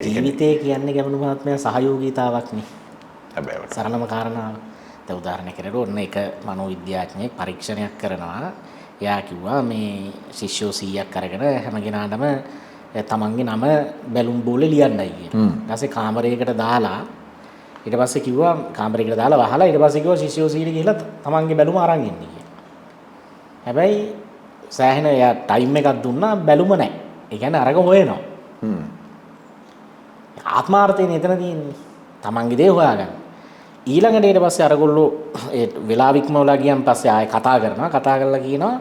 ජීවිතය කියන්නේ ගැඹුරු මහත්මයා සහයෝගීතාවක්නේ. හැබැයි සරලම කාරණාව. දැන් උදාහරණයකට ඔන්න එක මනෝවිද්‍යාඥයෙක් පරීක්ෂණයක් කරනවා. එයා කිව්වා මේ ශිෂ්‍යෝ 100ක් අරගෙන හැම කෙනාටම තමන්ගේ නම බැලුම් බෝලේ ලියන්නයි කියලා. ඊට පස්සේ කාමරයකට දාලා ඊට පස්සේ කිව්වා කාමරයකට දාලා වහලා ඊට පස්සේ කිව්වා ශිෂ්‍යෝ 100 ගිහලා තමන්ගේ බැලුම අරන් එන්න කියලා. හැබැයි සෑහෙන එයා ටයිම් එකක් දුන්නා බැලුම නැහැ. ඒ කියන්නේ අරගෙන හොයනවා. ආත්මාර්ථයෙන් එතන තියෙන්නේ. තමන්ගේ දේ හොයාගන්න. ඊළඟට ඊට පස්සේ අරගොල්ලෝ ඒ වෙලාව ඉක්මවලා ගියන් පස්සේ ආයෙ කතා කරනවා. කතා කරලා කියනවා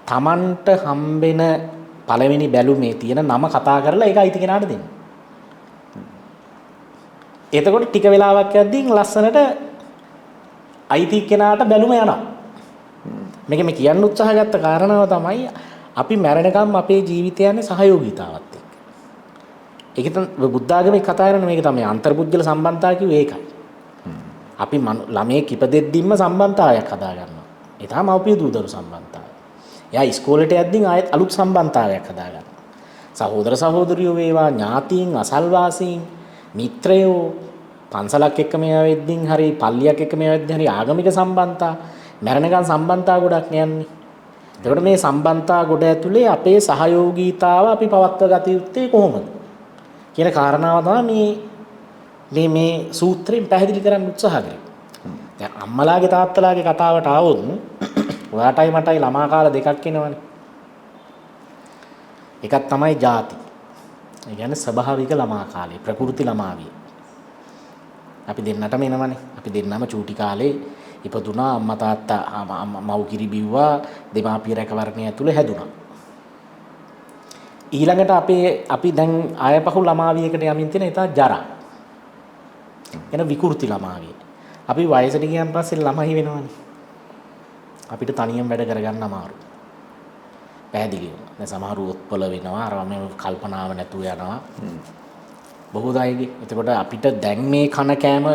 තමන්ට හම්බෙන පළවෙනි බැලුමේ තියෙන නම කතා කරලා ඒක අයිති කෙනාට දෙන්න. එතකොට ටික වෙලාවක් යද්දී ලස්සනට අයිති කෙනාට බැලුම යනවා. මේක මේ කියන්න උත්සාහ ගත්ත කාරණාව තමයි අපි මැරෙනකම් අපේ ජීවිතය යන්නේ සහයෝගීතාවත් එක්ක. ඒක තමයි බුද්ධ ආගමේ කතා කරන මේක තමයි අන්තර්බුද්ධල සම්බන්ධතාව කිව්වේ ඒකයි. අපි ළමයෙක් ඉපදෙද්දිම සම්බන්ධතාවයක් හදා ගන්නවා. ඒ තමයි මව්පිය දූ දරු සම්බන්ධතාවය. එයා ඉස්කෝලේට යද්දී ආයෙත් අලුත් සම්බන්ධතාවයක් හදා ගන්නවා. සහෝදර සහෝදරියෝ වේවා ඥාතීන් අසල්වාසීන් මිත්‍රයෝ පන්සලක් එක්ක මේ වෙද්දින් හරි පල්ලියක් එක්ක මේ වෙද්දින් හරි ආගමික සම්බන්ධතා මරණකම් සම්බන්ධතා ගොඩක් යන්නේ. එතකොට මේ සම්බන්ධතා ගොඩ ඇතුලේ අපේ සහයෝගීතාව අපි පවත්ව ගත යුත්තේ කොහොමද කියන කාරණාව තමයි මේ සූත්‍රයෙන් පැහැදිලි කරන්න උත්සාහ කරේ. දැන් අම්මලාගේ තාත්තලාගේ කතාවට ආවොත් ඔයාටයි මටයි ළමා කාල දෙකක් එනවනේ. එකක් තමයි ಜಾති. ඒ කියන්නේ ස්වභාවික ළමා කාලේ ප්‍රකෘති ළමාවිය. අපි දෙන්නටම එනවනේ. අපි දෙන්නම චූටි කාලේ ඉපදුනා අම්මා තාත්තා මව් කිරි බිව්වා දෙමාපිය රැකවරණය ඇතුළේ හැදුනා. ඊළඟට අපි දැන් ආයපහු ළමාවියකට යමින් තියෙන ඒත ජරා. එන විකෘති ළමාවිය. අපි වයසට ගියන් පස්සේ ළමයි වෙනවනේ. අපිට තනියෙන් වැඩ කරගන්න අමාරුයි. පැහැදිලිව. දැන් සමහර උත්පල වෙනවා අර මේ කල්පනාව නැතුව යනවා. බොහෝ අයගේ. එතකොට අපිට දැන් මේ කන කෑම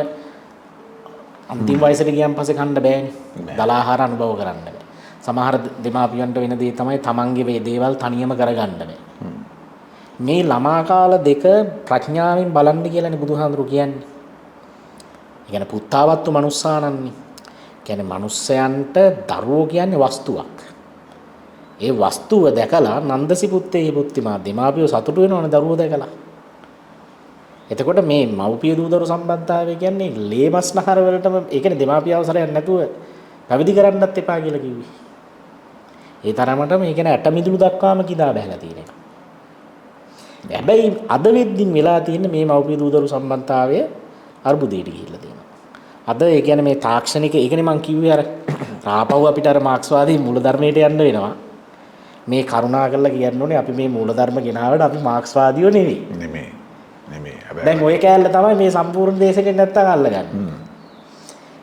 අන්තිම වයසට ගියන් පස්සේ කන්න බෑනේ. දල ආහාර අනුභව කරන්න බෑ. සමහර දෙමාපියන්ට වෙන දේ තමයි තමන්ගේ මේ දේවල් තනියම කරගන්න බෑ. මේ ළමා කාල දෙක ප්‍රඥාවෙන් බලන්න කියලානේ බුදුහාඳුරු කියන්නේ. ඒ කියන්නේ පුත්තාවත්තු මනුස්සානන්නේ. කියන්නේ මනුස්සයන්ට දරුවෝ කියන්නේ වස්තුවක්. ඒ වස්තුව දැකලා නන්දසි පුත්තේ පුත්තිමා දෙමාපියෝ සතුටු වෙනවනේ දරුවෝ දැකලා. එතකොට මේ මව්පිය දූ දරු සම්බන්ධතාවය කියන්නේ ලේමස්නහර වලටම ඒ කියන්නේ දෙමාපිය අවසරයක් නැතුව පැවිදි කරන්නත් එපා කියලා කිව්වේ. ඒ තරමට මේ කියන්නේ ඇට මිදුළු දක්වාම කිදා බහැලා තියෙන එක. හැබැයි අද වෙද්දින් වෙලා තියෙන මේ මව්පිය දූ දරු සම්බන්ධතාවය අර්බුදයට ගිහිල්ලා තියෙනවා. අද ඒ කියන්නේ මේ තාක්ෂණික ඒකනේ මම කිව්වේ අර රාපව් අපිට අර මාක්ස්වාදී මූලධර්මයට යන්න වෙනවා. මේ කරුණා කරලා කියන්න ඕනේ අපි මේ මූලධර්ම ගෙනාවට අපි මාක්ස්වාදීව නෙවෙයි. නෙමෙයි. දැන් ඔය කෑල්ල තමයි මේ සම්පූර්ණ දේශකෙන් නැත්තම් අල්ලගන්නේ.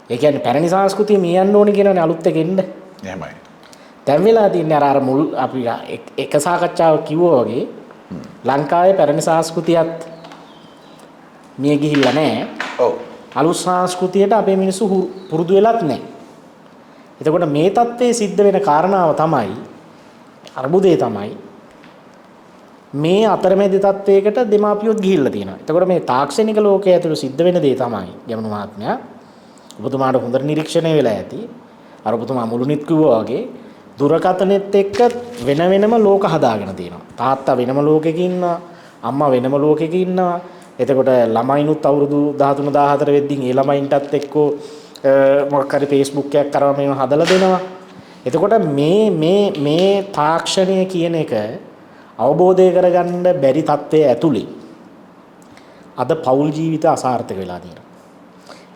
ඒ කියන්නේ පැරණි සංස්කෘතිය මියන්න ඕනේ කියනවනේ අලුත් එක එන්න. එහෙමයි. දැන් වෙලා තියන්නේ අර මුල් අපි එක සාකච්ඡාවක් කිව්වා වගේ ලංකාවේ පැරණි සංස්කෘතියත් මිය ගිහිල්ලා නැහැ. ඔව්. අලුත් සංස්කෘතියට අපේ මිනිස්සු පුරුදු වෙලත් නැහැ. එතකොට මේ தත්ත්වයේ සිද්ධ වෙන කාරණාව තමයි අර්බුදේ තමයි මේ අතරමැදි තත්වයකට දෙමාපියොත් ගිහිල්ලා තියෙනවා. එතකොට මේ තාක්ෂණික ලෝකයේ ඇතුළේ සිද්ධ වෙන දේ තමයි යමුණු මහත්මයා ඔබතුමාට හොඳට නිරීක්ෂණය වෙලා ඇති. අර ඔබතුමා මුළුනිත් කිව්වා වගේ දුරකථනෙත් එක්ක වෙන වෙනම ලෝක හදාගෙන තියෙනවා. තාත්තා වෙනම ලෝකෙක ඉන්නවා, අම්මා වෙනම ලෝකෙක ඉන්නවා. එතකොට ළමයිනුත් අවුරුදු 13 14 වෙද්දී ඒ ළමයින්ටත් එක්ක මොකක් හරි Facebook එකක් කරවම මේව හදලා දෙනවා. එතකොට මේ තාක්ෂණය කියන එක අවබෝධය කරගන්න බැරි තත්ත්වයේ ඇතුළේ අද පෞල් ජීවිත අසාර්ථක වෙලා තියෙනවා.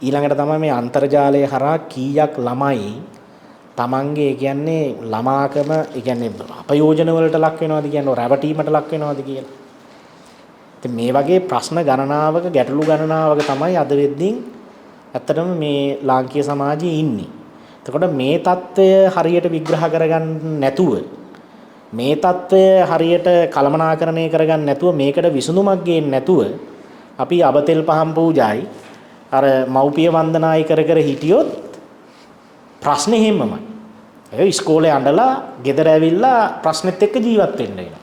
ඊළඟට තමයි මේ අන්තර්ජාලය හරහා කීයක් ළමයි තමන්ගේ කියන්නේ ළමාකම කියන්නේ අපයෝජන වලට ලක් වෙනවද කියන්නේ රැවටීමට ලක් වෙනවද කියලා. ඉතින් මේ වගේ ප්‍රශ්න ගණනාවක ගැටලු ගණනාවක තමයි අද වෙද්දී ඇත්තටම මේ ලාංකීය සමාජයේ ඉන්නේ. එතකොට මේ தত্ত্বය හරියට විග්‍රහ කරගන්න නැතුව මේ தত্ত্বය හරියට කළමනාකරණය කරගන්න නැතුව මේකට විසඳුමක් ගේන්න නැතුව අපි අබතෙල් පහන් පූජායි අර මව්පිය වන්දනායි කර හිටියොත් ප්‍රශ්නේ හැමමයි. ඒ ඉස්කෝලේ අඬලා ගෙදර ඇවිල්ලා ප්‍රශ්නෙත් එක්ක ජීවත් වෙන්න වෙනවා.